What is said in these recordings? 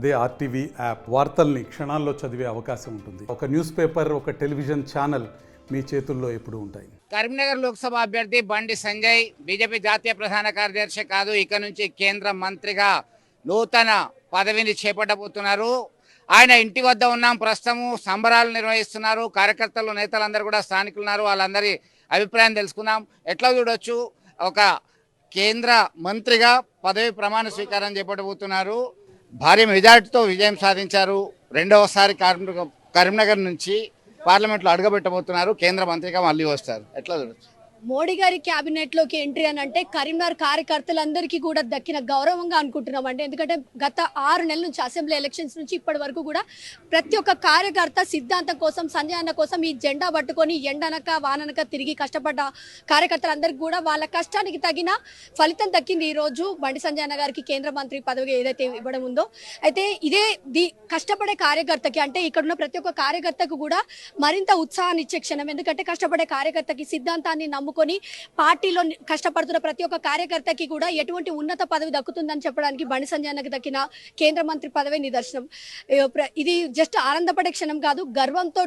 అదే RTV app వార్తల్ని క్షణాల్లో చదివే అవకాశం ఉంటుంది. ఒక న్యూస్ పేపర్, ఒక టెలివిజన్ ఛానల్ మీ చేతుల్లో ఎప్పుడూ ఉంటాయి. కరీంనగర్ లోక్సభ అభ్యర్థి బండి సంజయ్ బీజేపీ జాతీయ ప్రధాన కార్యదర్శి కాదు, ఇక నుంచి కేంద్ర మంత్రిగా నూతన పదవిని చేపట్టబోతున్నారు. ఆయన ఇంటి వద్ద ఉన్నాం, ప్రస్తుతము సంబరాలు నిర్వహిస్తున్నారు. కార్యకర్తలు, నేతలందరూ కూడా స్థానికులు ఉన్నారు. వాళ్ళందరి అభిప్రాయం తెలుసుకుందాం. ఎట్లా చూడొచ్చు, ఒక కేంద్ర మంత్రిగా పదవి ప్రమాణ స్వీకారం చేపట్టబోతున్నారు. భారీ మెజార్టీతో విజయం సాధించారు. రెండవసారి కరీంనగర్ నుంచి పార్లమెంట్లో అడుగుపెట్టబోతున్నారు. కేంద్ర మంత్రిగా మళ్ళీ వస్తారు. ఎట్లా చూడొచ్చు? మోడీ గారి క్యాబినెట్ లోకి ఎంట్రీ అని అంటే కరీంనగర్ కార్యకర్తలందరికీ కూడా దక్కిన గౌరవంగా అనుకుంటున్నాం అండి. ఎందుకంటే గత 6 నెలల నుంచి అసెంబ్లీ ఎలక్షన్స్ నుంచి ఇప్పటి వరకు కూడా ప్రతి ఒక్క కార్యకర్త సిద్ధాంతం కోసం, సంజయ్ అన్న కోసం ఈ జెండా పట్టుకొని ఎండనక వాననక తిరిగి కష్టపడ్డ కార్యకర్తలందరికీ కూడా వాళ్ళ కష్టానికి తగిన ఫలితం దక్కింది. ఈ రోజు బండి సంజయ్ అన్న గారికి కేంద్ర మంత్రి పదవి ఏదైతే ఇవ్వడం ఉందో, అయితే ఇదే కష్టపడే కార్యకర్తకి, అంటే ఇక్కడ ఉన్న ప్రతి ఒక్క కార్యకర్తకు కూడా మరింత ఉత్సాహాన్ని ఇచ్చే క్షణం. ఎందుకంటే కష్టపడే కార్యకర్తకి, సిద్ధాంతాన్ని నమ్ముకొని పార్టీలో కష్టపడుతున్న ప్రతి ఒక్క కార్యకర్తకి కూడా ఎటువంటి ఉన్నత పదవి దక్కుతుందని చెప్పడానికి బండి సంజయ్ అన్నకి దక్కిన కేంద్ర మంత్రి పదవి నిదర్శనం. ఇది జస్ట్ ఆనందపడే క్షణం కాదు, గర్వంతో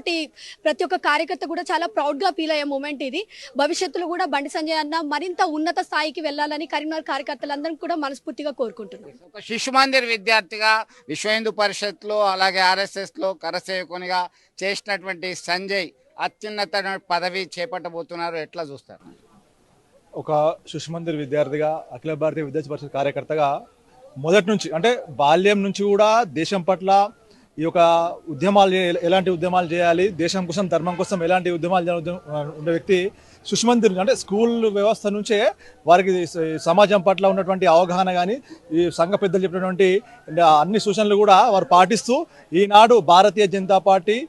ప్రతి ఒక్క కార్యకర్త కూడా చాలా ప్రౌడ్ గా ఫీల్ అయ్యే మూమెంట్ ఇది. భవిష్యత్తులో కూడా బండి సంజయ్ అన్న మరింత ఉన్నత స్థాయికి వెళ్లాలని కరీంనగర్ కార్యకర్తలందరూ కూడా మనస్ఫూర్తిగా కోరుకుంటున్నారు. ఒక శిశు మందిర్ విద్యార్థిగా, విశ్వ హిందూ పరిషత్లో, అలాగే ఆర్ఎస్ఎస్లో కరసేవకునిగా చేసినటువంటి సంజయ్ అత్యున్నత పదవి చేపట్టబోతున్నారు. ఎట్లా చూస్తారు? ఒక శిశు మందిర్ విద్యార్థిగా, అఖిల భారతీయ విద్యార్థి పరిషత్ కార్యకర్తగా మొదటి నుంచి, అంటే బాల్యం నుంచి కూడా దేశం పట్ల ఈ యొక్క ఉద్యమాలు, ఎలాంటి ఉద్యమాలు చేయాలి, దేశం కోసం, ధర్మం కోసం ఎలాంటి ఉద్యమాలు ఉండే వ్యక్తి శిశు మందిర్. అంటే స్కూల్ వ్యవస్థ నుంచే వారికి సమాజం పట్ల ఉన్నటువంటి అవగాహన కానీ, ఈ సంఘ పెద్దలు చెప్పినటువంటి అన్ని సూచనలు కూడా వారు పాటిస్తూ ఈనాడు భారతీయ జనతా పార్టీ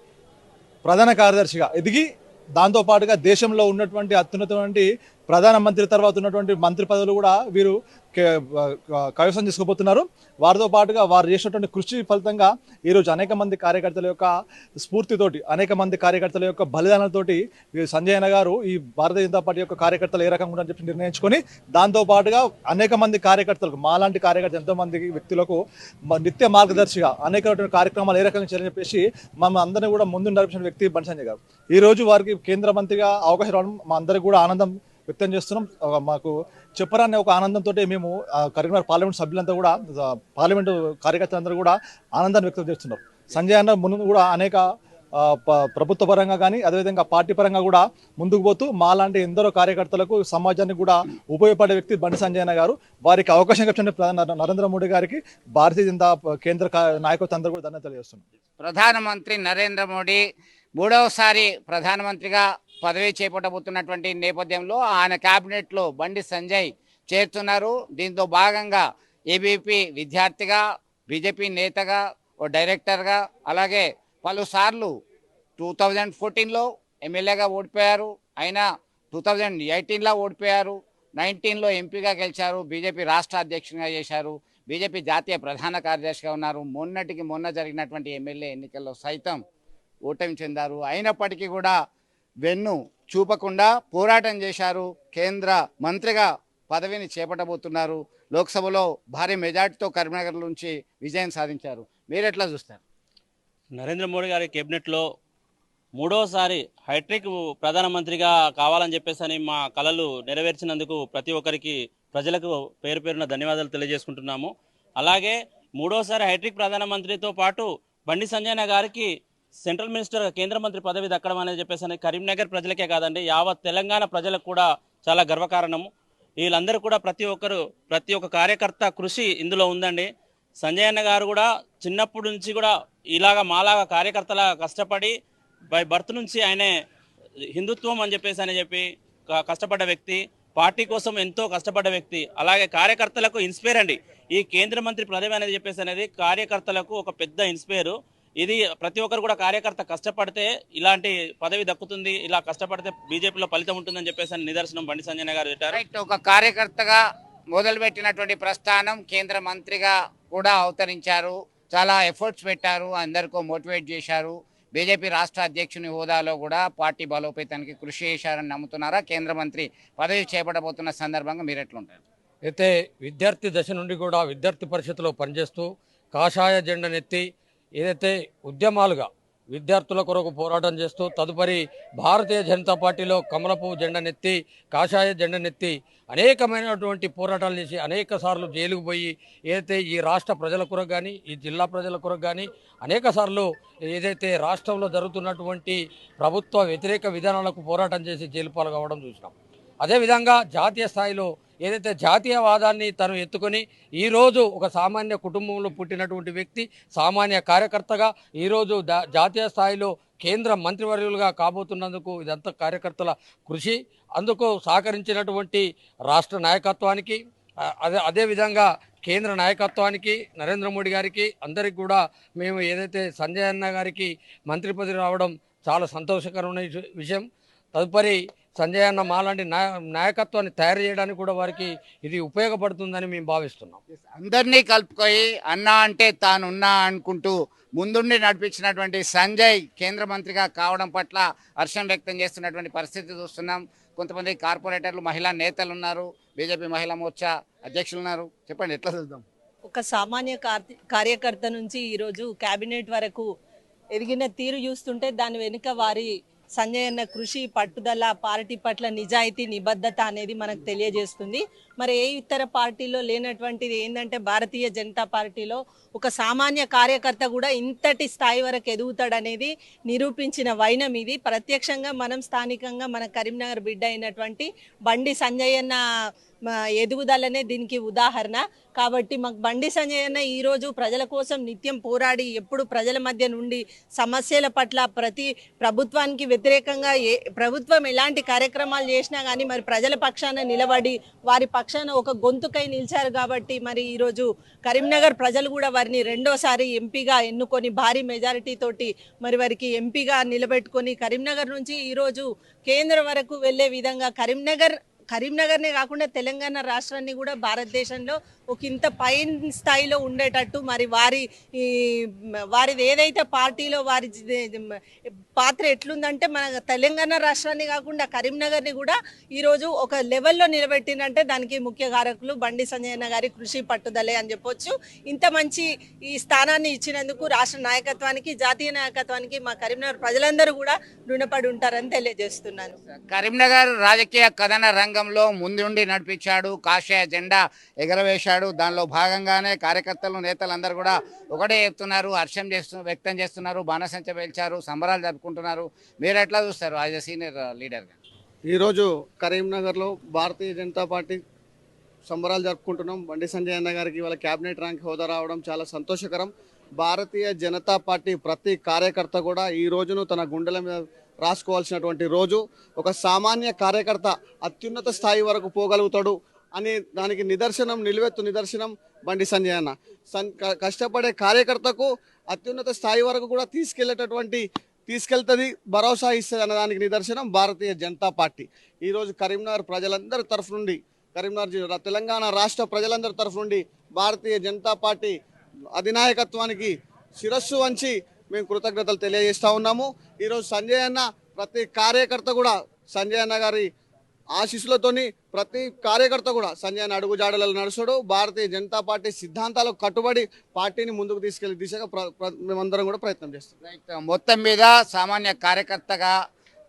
ప్రధాన కార్యదర్శిగా ఎదిగి, దాంతోపాటుగా దేశంలో ఉన్నటువంటి అత్యున్నతమైన ప్రధానమంత్రి తర్వాత ఉన్నటువంటి మంత్రి పదవులు కూడా వీరు కైవసం చేసుకోబోతున్నారు. వారితో పాటుగా వారు చేసినటువంటి కృషి ఫలితంగా ఈరోజు అనేక మంది కార్యకర్తల యొక్క స్ఫూర్తితోటి, అనేక మంది కార్యకర్తల యొక్క బలిదానాలతోటి సంజయ్ అన్న గారు ఈ భారతీయ జనతా పార్టీ యొక్క కార్యకర్తలు ఏ రకంగా ఉండాలని చెప్పి నిర్ణయించుకొని, దాంతోపాటుగా అనేక మంది కార్యకర్తలకు, మాలాంటి కార్యకర్తలు ఎంతో మంది వ్యక్తులకు నిత్య మార్గదర్శిగా అనేక కార్యక్రమాలు ఏ రకంగా చేయాలని చెప్పేసి మమ్మల్ని అందరినీ కూడా ముందు నడిపించిన వ్యక్తి బండి సంజయ్ గారు. ఈ రోజు వారికి కేంద్ర మంత్రిగా అవకాశం రావడం మా అందరికీ కూడా ఆనందం వ్యక్తం చేస్తున్నాం. మాకు చెప్పరాని ఒక ఆనందంతో మేము కరీంనగర్ పార్లమెంట్ సభ్యులంతా కూడా, పార్లమెంటు కార్యకర్తలందరూ కూడా ఆనందాన్ని వ్యక్తం చేస్తున్నారు. సంజయ్ అన్న ముందు కూడా అనేక ప్రభుత్వ పరంగా కానీ, అదేవిధంగా పార్టీ పరంగా కూడా ముందుకు పోతూ మాలాంటి ఎందరో కార్యకర్తలకు, సమాజానికి కూడా ఉపయోగపడే వ్యక్తి బండి సంజయ్ అన్న గారు. వారికి అవకాశం ఇచ్చిన నరేంద్ర మోడీ గారికి, భారతీయ జనతా కేంద్ర నాయకత్వం అందరూ కూడా ధన్యవాదాలు తెలియజేస్తున్నాం. ప్రధానమంత్రి నరేంద్ర మోడీ మూడవసారి ప్రధానమంత్రిగా పదవి చేపట్టబోతున్నటువంటి నేపథ్యంలో ఆయన క్యాబినెట్లో బండి సంజయ్ చేరుతున్నారు. దీంతో భాగంగా ఏబీపీ విద్యార్థిగా, బీజేపీ నేతగా, ఓ డైరెక్టర్గా, అలాగే పలుసార్లు 2014లో ఎమ్మెల్యేగా ఓడిపోయారు. అయినా 2018లో ఓడిపోయారు. 19లో ఎంపీగా గెలిచారు. బీజేపీ రాష్ట్ర అధ్యక్షునిగా చేశారు. బీజేపీ జాతీయ ప్రధాన కార్యదర్శిగా ఉన్నారు. మొన్న జరిగినటువంటి ఎమ్మెల్యే ఎన్నికల్లో సైతం ఓటమి చెందారు. అయినప్పటికీ కూడా వెన్ను చూపకుండా పోరాటం చేశారు. కేంద్ర మంత్రిగా పదవిని చేపట్టబోతున్నారు. లోక్సభలో భారీ మెజార్టీతో కరీంనగర్ నుంచి విజయం సాధించారు. మీరెట్లా చూస్తారు? నరేంద్ర మోడీ గారి కేబినెట్లో మూడోసారి హైట్రిక్ ప్రధానమంత్రిగా కావాలని చెప్పేసి మా కలలు నెరవేర్చినందుకు ప్రతి ఒక్కరికి, ప్రజలకు పేరు పేరున ధన్యవాదాలు తెలియజేసుకుంటున్నాము. అలాగే మూడోసారి హైట్రిక్ ప్రధానమంత్రితో పాటు బండి సంజయ్ గారికి సెంట్రల్ మినిస్టర్, కేంద్ర మంత్రి పదవి దక్కడం అనేది చెప్పేసి కరీంనగర్ ప్రజలకే కాదండి, యావత్ తెలంగాణ ప్రజలకు కూడా చాలా గర్వకారణము. వీళ్ళందరూ కూడా ప్రతి ఒక్క కార్యకర్త కృషి ఇందులో ఉందండి. సంజయ్ అన్న గారు కూడా చిన్నప్పటి నుంచి కూడా మాలాగా కార్యకర్తలా కష్టపడి, బై బర్త్ నుంచి ఆయనే హిందుత్వం అని చెప్పి కష్టపడ్డ వ్యక్తి, పార్టీ కోసం ఎంతో కష్టపడ్డ వ్యక్తి. అలాగే కార్యకర్తలకు ఇన్స్పైర్ అండి. ఈ కేంద్ర మంత్రి పదవి అనేది చెప్పేసి కార్యకర్తలకు ఒక పెద్ద ఇన్స్పైర్. ఇది ప్రతి ఒక్కరు కూడా కార్యకర్త కష్టపడితే ఇలాంటి పదవి దక్కుతుంది, ఇలా కష్టపడితే బీజేపీలో ఫలితం ఉంటుందని చెప్పేసి నిదర్శనం బండి సంజయ్ గారు చెప్పారు. ఒక కార్యకర్తగా మొదలుపెట్టినటువంటి ప్రస్థానం కేంద్ర మంత్రిగా కూడా అవతరించారు. చాలా ఎఫర్ట్స్ పెట్టారు, అందరికీ మోటివేట్ చేశారు. బీజేపీ రాష్ట్ర అధ్యక్షుని హోదాలో కూడా పార్టీ బలోపేతానికి కృషి చేశారని నమ్ముతున్నారా? కేంద్ర మంత్రి పదవి చేపట్టబోతున్న సందర్భంగా మీరు ఎట్లుంటారు? అయితే విద్యార్థి దశ నుండి కూడా విద్యార్థి పరిషత్లో పనిచేస్తూ కాషాయ జెండనెత్తి ఏదైతే ఉద్యమాలుగా విద్యార్థుల కొరకు పోరాటం చేస్తూ తదుపరి భారతీయ జనతా పార్టీలో కమలపు జెండనెత్తి కాషాయ జెండనెత్తి అనేకమైనటువంటి పోరాటాలు చేసి అనేక సార్లు జైలుకు పోయి ఏదైతే ఈ రాష్ట్ర ప్రజల కొరకు కానీ ఈ జిల్లా ప్రజల కొరకు కానీ అనేక సార్లు ఏదైతే రాష్ట్రంలో జరుగుతున్నటువంటి ప్రభుత్వ వ్యతిరేక విధానాలకు పోరాటం చేసి జైలు పాలు కావడం చూసినాం. అదేవిధంగా జాతీయ స్థాయిలో ఏదైతే జాతీయవాదాన్ని తను ఎత్తుకొని ఈరోజు ఒక సామాన్య కుటుంబంలో పుట్టినటువంటి వ్యక్తి సామాన్య కార్యకర్తగా ఈరోజు జాతీయ స్థాయిలో కేంద్ర మంత్రివర్యులుగా కాబోతున్నందుకు ఇదంతా కార్యకర్తల కృషి. అందుకు సహకరించినటువంటి రాష్ట్ర నాయకత్వానికి అదేవిధంగా కేంద్ర నాయకత్వానికి నరేంద్ర మోడీ గారికి అందరికీ కూడా మేము ఏదైతే సంజయ్ అన్న గారికి మంత్రి పదవి రావడం చాలా సంతోషకరమైన విషయం. తదుపరి సంజయ్ అన్న మాలాంటి నాయకత్వాన్ని తయారు చేయడానికి కూడా వారికి ఇది ఉపయోగపడుతుందని మేము భావిస్తున్నాం. అందరినీ కలుపుకొని అన్నా అంటే తానున్నా అనుకుంటూ ముందుండి నడిపించినటువంటి సంజయ్ కేంద్ర మంత్రిగా కావడం పట్ల హర్షం వ్యక్తం చేస్తున్నటువంటి పరిస్థితి చూస్తున్నాం. కొంతమంది కార్పొరేటర్లు మహిళా నేతలు ఉన్నారు, బీజేపీ మహిళా మోర్చా అధ్యక్షులు ఉన్నారు. చెప్పండి, ఎట్లా చూద్దాం? ఒక సామాన్య కార్యకర్త నుంచి ఈరోజు కేబినెట్ వరకు ఎదిగిన తీరు చూస్తుంటే దాని వెనుక వారి సంజయ్ అన్న కృషి, పట్టుదల, పార్టీ పట్ల నిజాయితీ, నిబద్ధత అనేది మనకు తెలియజేస్తుంది. మరి ఏ ఇతర పార్టీలో లేనటువంటిది ఏంటంటే భారతీయ జనతా పార్టీలో ఒక సామాన్య కార్యకర్త కూడా ఇంతటి స్థాయి వరకు ఎదుగుతాడనేది నిరూపించిన వైనం ఇది. ప్రత్యక్షంగా మనం స్థానికంగా మన కరీంనగర్ బిడ్డ అయినటువంటి బండి సంజయ్ అన్న ఎదుగుదలనే దీనికి ఉదాహరణ. కాబట్టి మాకు బండి సంజయ్ అన్న ఈరోజు ప్రజల కోసం నిత్యం పోరాడి ఎప్పుడు ప్రజల మధ్య నుండి సమస్యల పట్ల ప్రతి ప్రభుత్వానికి వ్యతిరేకంగా ప్రభుత్వం ఎలాంటి కార్యక్రమాలు చేసినా కానీ మరి ప్రజల పక్షాన నిలబడి వారి పక్షాన ఒక గొంతుకై నిలిచారు. కాబట్టి మరి ఈరోజు కరీంనగర్ ప్రజలు కూడా వారిని రెండోసారి ఎంపీగా ఎన్నుకొని భారీ మెజారిటీ తోటి మరి వారికి ఎంపీగా నిలబెట్టుకొని కరీంనగర్ నుంచి ఈరోజు కేంద్రం వరకు వెళ్ళే విధంగా కరీంనగర్నే కాకుండా తెలంగాణ రాష్ట్రాన్ని కూడా భారతదేశంలో ఒక ఇంత పై స్థాయిలో ఉండేటట్టు మరి వారిది ఏదైతే పార్టీలో వారి పాత్ర ఎట్లుందంటే మన తెలంగాణ రాష్ట్రాన్ని కాకుండా కరీంనగర్ని కూడా ఈరోజు ఒక లెవెల్లో నిలబెట్టినంటే దానికి ముఖ్య కారకులు బండి సంజయ్ అన్న గారి కృషి, పట్టుదలే అని చెప్పొచ్చు. ఇంత మంచి ఈ స్థానాన్ని ఇచ్చినందుకు రాష్ట్ర నాయకత్వానికి, జాతీయ నాయకత్వానికి మా కరీంనగర్ ప్రజలందరూ కూడా రుణపడి ఉంటారని తెలియజేస్తున్నాను. కరీంనగర్ రాజకీయ కథన రంగంలో ముందుండి నడిపించాడు, కాషాయ జెండా ఎగరవేశాడు. దానిలో భాగంగానే కార్యకర్తలు, నేతలు అందరూ కూడా ఒకటే చెప్తున్నారు, హర్షం వ్యక్తం చేస్తున్నారు, బాణసంచ పేల్చారు, సంబరాలు జరుపుకుంటున్నారు. మీరు ఎట్లా చూస్తారు యాజ్ ఎ సీనియర్ లీడర్గా? ఈరోజు కరీంనగర్లో భారతీయ జనతా పార్టీ సంబరాలు జరుపుకుంటున్నాం. బండి సంజయ్ అన్న గారికి వాళ్ళ క్యాబినెట్ ర్యాంక్ హోదా రావడం చాలా సంతోషకరం. భారతీయ జనతా పార్టీ ప్రతి కార్యకర్త కూడా ఈ రోజును తన గుండెల మీద రాసుకోవాల్సినటువంటి రోజు. ఒక సామాన్య కార్యకర్త అత్యున్నత స్థాయి వరకు పోగలుగుతాడు అని దానికి నిలువెత్తు నిదర్శనం బండి సంజయ్ అన్న. కష్టపడే కార్యకర్తకు అత్యున్నత స్థాయి వరకు కూడా తీసుకెళ్తుంది, భరోసా ఇస్తుంది అన్నదానికి నిదర్శనం భారతీయ జనతా పార్టీ. ఈరోజు కరీంనగర్ ప్రజలందరి తరఫు నుండి, తెలంగాణ రాష్ట్ర ప్రజలందరి తరఫు నుండి భారతీయ జనతా పార్టీ అధినాయకత్వానికి శిరస్సు వంచి మేము కృతజ్ఞతలు తెలియజేస్తూ ఉన్నాము. ఈరోజు సంజయ్ అన్న ప్రతి కార్యకర్త కూడా సంజయ్ అన్న గారి ఆశీస్సులతోని ప్రతి కార్యకర్త కూడా సంజయ్ అన్న అడుగుజాడలలో నడుస్తాడు. భారతీయ జనతా పార్టీ సిద్ధాంతాలకు కట్టుబడి పార్టీని ముందుకు తీసుకెళ్లే దిశగా మేమందరం కూడా ప్రయత్నం చేస్తాం. మొత్తం మీద సామాన్య కార్యకర్తగా,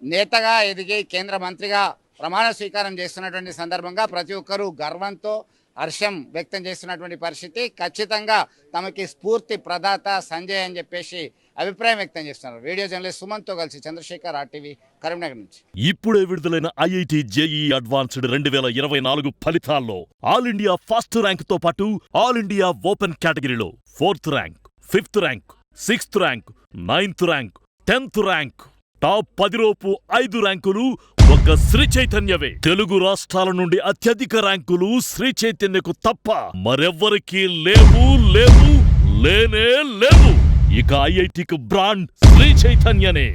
నేతగా ఎదిగి కేంద్ర మంత్రిగా ప్రమాణ స్వీకారం చేస్తున్నటువంటి సందర్భంగా ప్రతి ఒక్కరూ గర్వంతో హర్షం వ్యక్తం చేస్తున్నటువంటి పరిస్థితి. ఖచ్చితంగా తమకి స్ఫూర్తి ప్రదాత సంజయ్ అని చెప్పేసి అభిప్రాయం వ్యక్తం చేస్తున్నారు. వీడియో జర్నలిస్ట్ సుమన్తో కలిసి చంద్రశేఖర్, RTV, కరీంనగర్ నుంచి. ఇప్పుడే విడుదలైన IIT JEE అడ్వాన్స్డ్ 2024 ఫలితాల్లో ఆల్ ఇండియా ఫస్ట్ ర్యాంక్ తో పాటు ఆల్ ఇండియా ఓపెన్ కేటగిరీలో 4th rank, 5th rank, 6th rank, 9th rank, 10th rank, top 10 లోపు 5 ర్యాంకులు ఒక్క శ్రీ చైతన్యవే. తెలుగు రాష్ట్రాల నుండి అత్యధిక ర్యాంకులు శ్రీ చైతన్యకు తప్ప మరెవ్వరికీ లేవు. ఇక IITకి బ్రాండ్ శ్రీ చైతన్యనే.